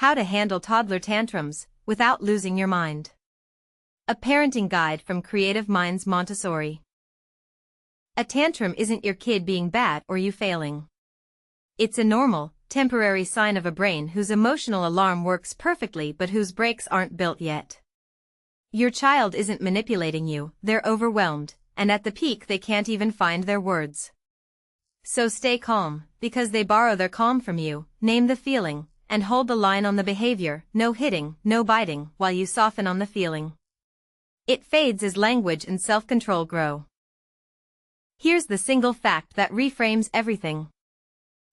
How to handle toddler tantrums without losing your mind. A parenting guide from Creative Minds Montessori. A tantrum isn't your kid being bad or you failing. It's a normal, temporary sign of a brain whose emotional alarm works perfectly but whose brakes aren't built yet. Your child isn't manipulating you, they're overwhelmed, and at the peak they can't even find their words. So stay calm, because they borrow their calm from you, name the feeling, and hold the line on the behavior, no hitting, no biting, while you soften on the feeling. It fades as language and self-control grow. Here's the single fact that reframes everything.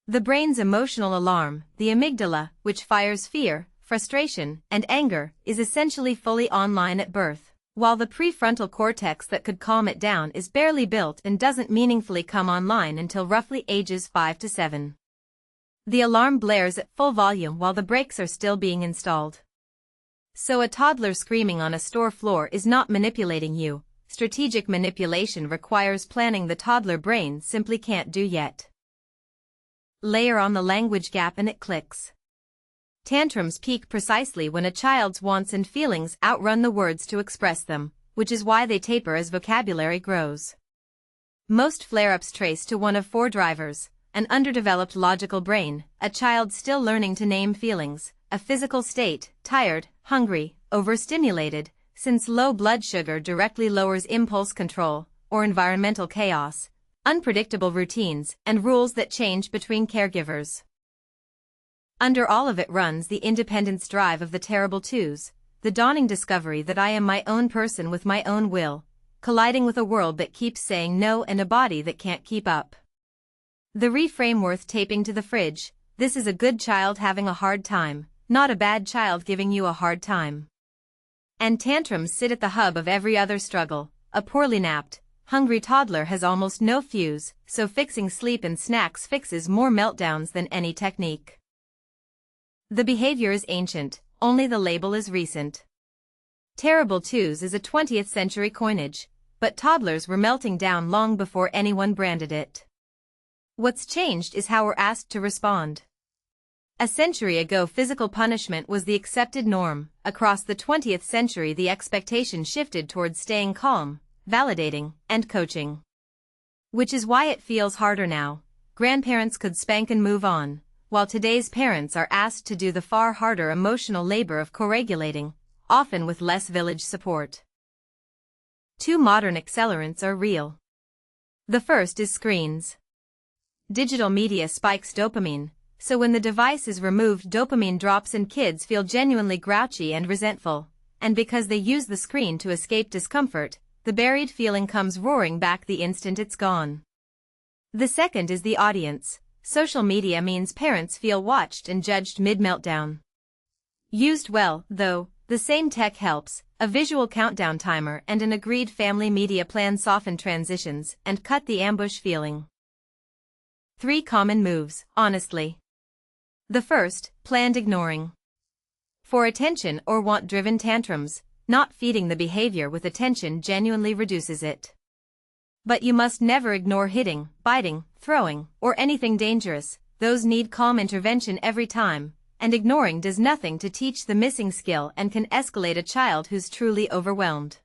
The brain's emotional alarm, the amygdala, which fires fear, frustration, and anger, is essentially fully online at birth, while the prefrontal cortex that could calm it down is barely built and doesn't meaningfully come online until roughly ages 5 to 7. The alarm blares at full volume while the brakes are still being installed. So a toddler screaming on a store floor is not manipulating you. Strategic manipulation requires planning the toddler brain simply can't do yet. Layer on the language gap and it clicks. Tantrums peak precisely when a child's wants and feelings outrun the words to express them, which is why they taper as vocabulary grows. Most flare-ups trace to one of four drivers: an underdeveloped logical brain, a child still learning to name feelings, a physical state, tired, hungry, overstimulated, since low blood sugar directly lowers impulse control, or environmental chaos, unpredictable routines, and rules that change between caregivers. Under all of it runs the independence drive of the terrible twos, the dawning discovery that I am my own person with my own will, colliding with a world that keeps saying no and a body that can't keep up. The reframe worth taping to the fridge: this is a good child having a hard time, not a bad child giving you a hard time. And tantrums sit at the hub of every other struggle. A poorly napped, hungry toddler has almost no fuse, so fixing sleep and snacks fixes more meltdowns than any technique. The behavior is ancient, only the label is recent. Terrible twos is a 20th century coinage, but toddlers were melting down long before anyone branded it. What's changed is how we're asked to respond. A century ago, physical punishment was the accepted norm. Across the 20th century, the expectation shifted towards staying calm, validating, and coaching. Which is why it feels harder now. Grandparents could spank and move on, while today's parents are asked to do the far harder emotional labor of co-regulating, often with less village support. Two modern accelerants are real. The first is screens. Digital media spikes dopamine, so when the device is removed, dopamine drops and kids feel genuinely grouchy and resentful, and because they use the screen to escape discomfort, the buried feeling comes roaring back the instant it's gone. The second is the audience. Social media means parents feel watched and judged mid-meltdown. Used well, though, the same tech helps. A visual countdown timer and an agreed family media plan soften transitions and cut the ambush feeling. 3 common moves, honestly. The first, planned ignoring. For attention or want-driven tantrums, not feeding the behavior with attention genuinely reduces it. But you must never ignore hitting, biting, throwing, or anything dangerous. Those need calm intervention every time, and ignoring does nothing to teach the missing skill and can escalate a child who's truly overwhelmed.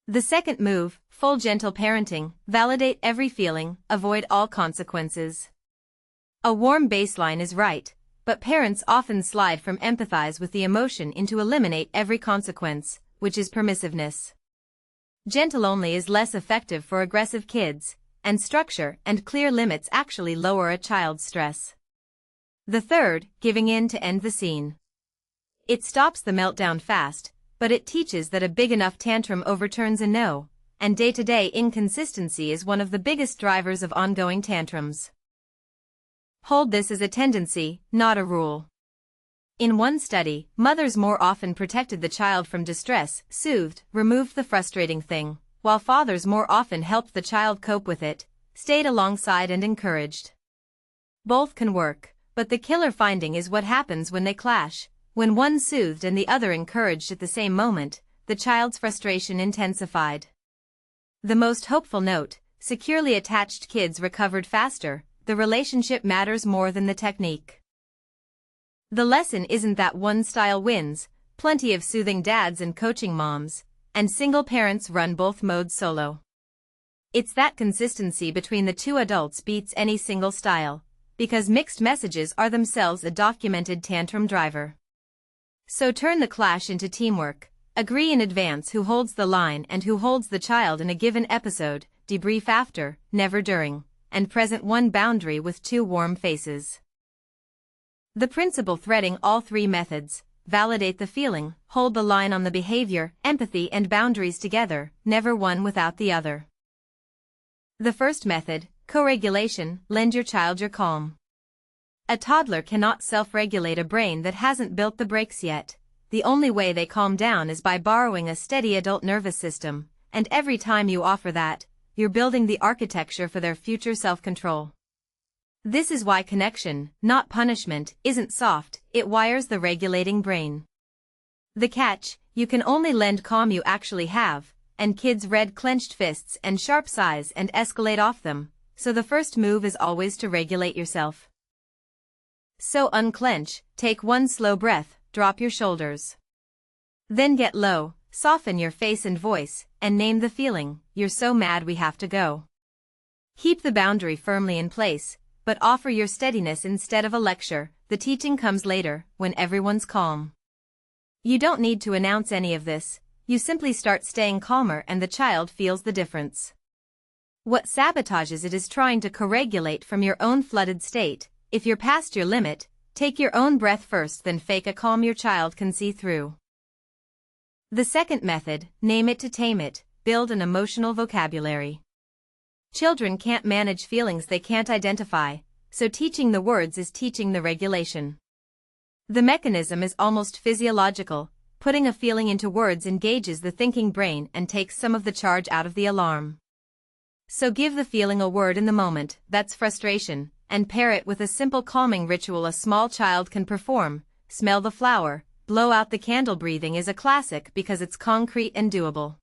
The second move, full gentle parenting: validate every feeling, avoid all consequences. A warm baseline is right, but parents often slide from empathize with the emotion into eliminate every consequence, which is permissiveness. Gentle only is less effective for aggressive kids, and structure and clear limits actually lower a child's stress. The third, giving in to end the scene. It stops the meltdown fast, but it teaches that a big enough tantrum overturns a no, and day-to-day inconsistency is one of the biggest drivers of ongoing tantrums. Hold this as a tendency, not a rule. In one study, mothers more often protected the child from distress, soothed, removed the frustrating thing, while fathers more often helped the child cope with it, stayed alongside and encouraged. Both can work, but the killer finding is what happens when they clash. When one soothed and the other encouraged at the same moment, the child's frustration intensified. The most hopeful note: securely attached kids recovered faster. The relationship matters more than the technique. The lesson isn't that one style wins, plenty of soothing dads and coaching moms, and single parents run both modes solo. It's that consistency between the two adults beats any single style, because mixed messages are themselves a documented tantrum driver. So turn the clash into teamwork, agree in advance who holds the line and who holds the child in a given episode, debrief after, never during, and present one boundary with two warm faces. The principle threading all three methods: validate the feeling, hold the line on the behavior, empathy and boundaries together, never one without the other. The first method, co-regulation, lend your child your calm. A toddler cannot self-regulate a brain that hasn't built the brakes yet. The only way they calm down is by borrowing a steady adult nervous system, and every time you offer that, you're building the architecture for their future self-control. This is why connection, not punishment, isn't soft, it wires the regulating brain. The catch: you can only lend calm you actually have, and kids read clenched fists and sharp sighs and escalate off them, so the first move is always to regulate yourself. So unclench, take one slow breath, drop your shoulders. Then get low, soften your face and voice, and name the feeling: you're so mad we have to go. Keep the boundary firmly in place, but offer your steadiness instead of a lecture. The teaching comes later, when everyone's calm. You don't need to announce any of this, you simply start staying calmer and the child feels the difference. What sabotages it is trying to co-regulate from your own flooded state. If you're past your limit, take your own breath first, then fake a calm your child can see through. The second method, name it to tame it, build an emotional vocabulary. Children can't manage feelings they can't identify, so teaching the words is teaching the regulation. The mechanism is almost physiological. Putting a feeling into words engages the thinking brain and takes some of the charge out of the alarm. So give the feeling a word in the moment, that's frustration, and pair it with a simple calming ritual a small child can perform. Smell the flower, blow out the candle. Breathing is a classic because it's concrete and doable.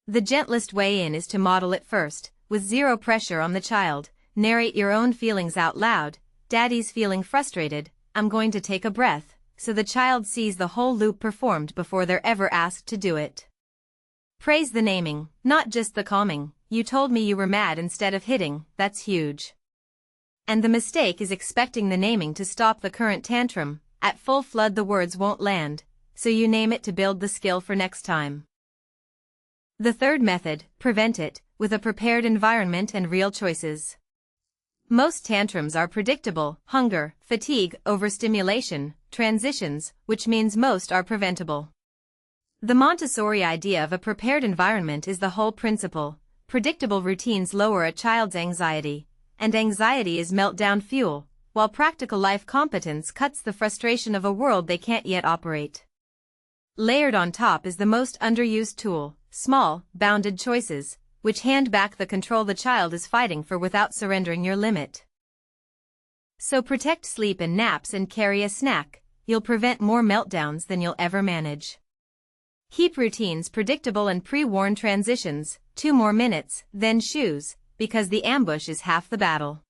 The gentlest way in is to model it first, with zero pressure on the child. Narrate your own feelings out loud. Daddy's feeling frustrated, I'm going to take a breath, so the child sees the whole loop performed before they're ever asked to do it. Praise the naming, not just the calming. You told me you were mad instead of hitting, that's huge. And the mistake is expecting the naming to stop the current tantrum. At full flood the words won't land, so you name it to build the skill for next time. The third method, prevent it, with a prepared environment and real choices. Most tantrums are predictable: hunger, fatigue, overstimulation, transitions, which means most are preventable. The Montessori idea of a prepared environment is the whole principle. Predictable routines lower a child's anxiety, and anxiety is meltdown fuel, while practical life competence cuts the frustration of a world they can't yet operate. Layered on top is the most underused tool: small, bounded choices, which hand back the control the child is fighting for without surrendering your limit. So protect sleep and naps and carry a snack. You'll prevent more meltdowns than you'll ever manage. Keep routines predictable and pre-warn transitions: 2 more minutes, then shoes, because the ambush is half the battle.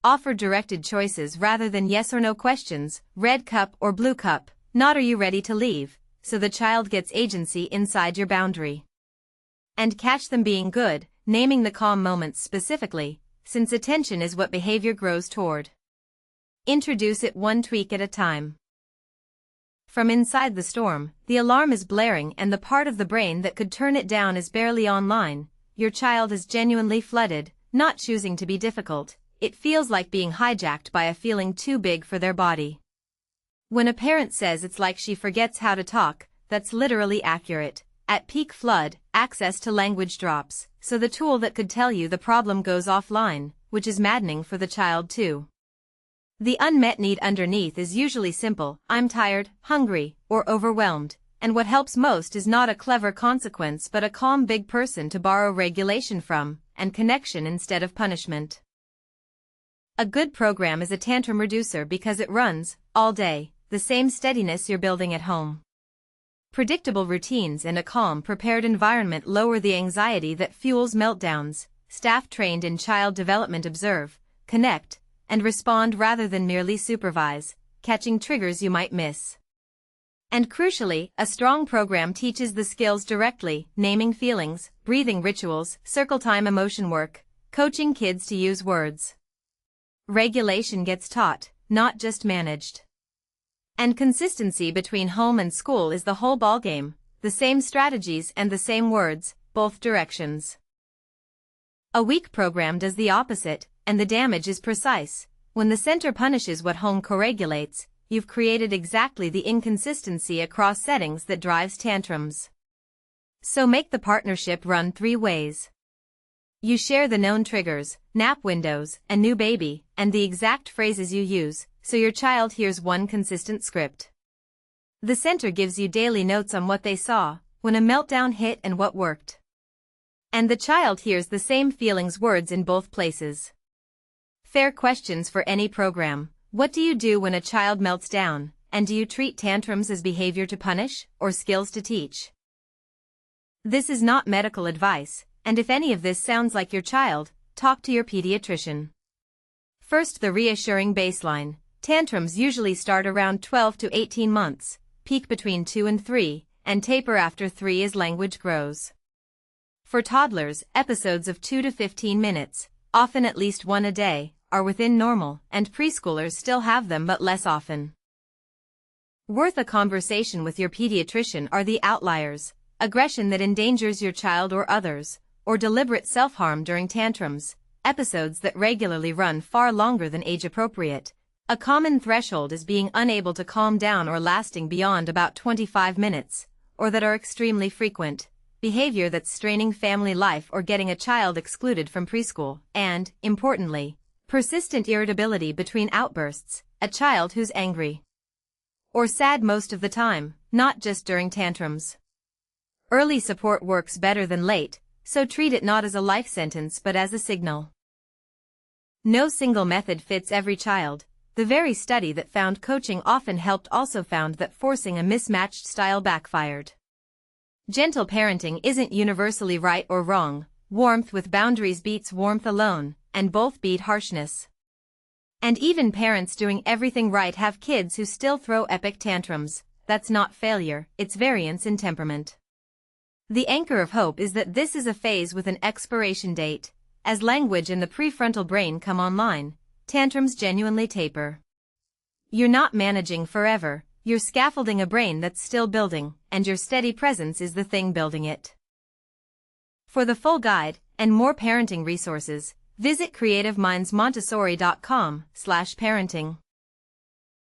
Offer directed choices rather than yes or no questions: red cup or blue cup, not are you ready to leave, so the child gets agency inside your boundary. And catch them being good, naming the calm moments specifically, since attention is what behavior grows toward. Introduce it one tweak at a time. From inside the storm, the alarm is blaring and the part of the brain that could turn it down is barely online. Your child is genuinely flooded, not choosing to be difficult. It feels like being hijacked by a feeling too big for their body. When a parent says it's like she forgets how to talk, that's literally accurate. At peak flood, access to language drops, so the tool that could tell you the problem goes offline, which is maddening for the child too. The unmet need underneath is usually simple: I'm tired, hungry, or overwhelmed, and what helps most is not a clever consequence but a calm big person to borrow regulation from, and connection instead of punishment. A good program is a tantrum reducer because it runs, all day, the same steadiness you're building at home. Predictable routines and a calm, prepared environment lower the anxiety that fuels meltdowns. Staff trained in child development observe, connect, and respond rather than merely supervise. catching triggers you might miss. And crucially, a strong program teaches the skills directly: naming feelings, breathing rituals, circle time emotion work, coaching kids to use words. Regulation gets taught, not just managed. And consistency between home and school is the whole ballgame: the same strategies and the same words, both directions. A weak program does the opposite, and the damage is precise. When the center punishes what home co-regulates, you've created exactly the inconsistency across settings that drives tantrums. So make the partnership run 3 ways. You share the known triggers, nap windows, a new baby, and the exact phrases you use, so your child hears one consistent script. The center gives you daily notes on what they saw, when a meltdown hit, and what worked. And the child hears the same feelings words in both places. Fair questions for any program. What do you do when a child melts down, and do you treat tantrums as behavior to punish, or skills to teach? This is not medical advice, and if any of this sounds like your child, talk to your pediatrician. First, the reassuring baseline. Tantrums usually start around 12 to 18 months, peak between 2 and 3, and taper after 3 as language grows. For toddlers, episodes of 2 to 15 minutes, often at least 1 a day, are within normal, and preschoolers still have them but less often. Worth a conversation with your pediatrician are the outliers: aggression that endangers your child or others, or deliberate self-harm during tantrums, episodes that regularly run far longer than age-appropriate. A common threshold is being unable to calm down or lasting beyond about 25 minutes, or that are extremely frequent, behavior that's straining family life or getting a child excluded from preschool, and, importantly, persistent irritability between outbursts, a child who's angry or sad most of the time, not just during tantrums. Early support works better than late, so treat it not as a life sentence but as a signal. No single method fits every child. The very study that found coaching often helped also found that forcing a mismatched style backfired. Gentle parenting isn't universally right or wrong. Warmth with boundaries beats warmth alone, and both beat harshness. And even parents doing everything right have kids who still throw epic tantrums. That's not failure, it's variance in temperament. The anchor of hope is that this is a phase with an expiration date. As language and the prefrontal brain come online, tantrums genuinely taper. You're not managing forever, you're scaffolding a brain that's still building, and your steady presence is the thing building it. For the full guide and more parenting resources, visit creativemindsmontessori.com/parenting.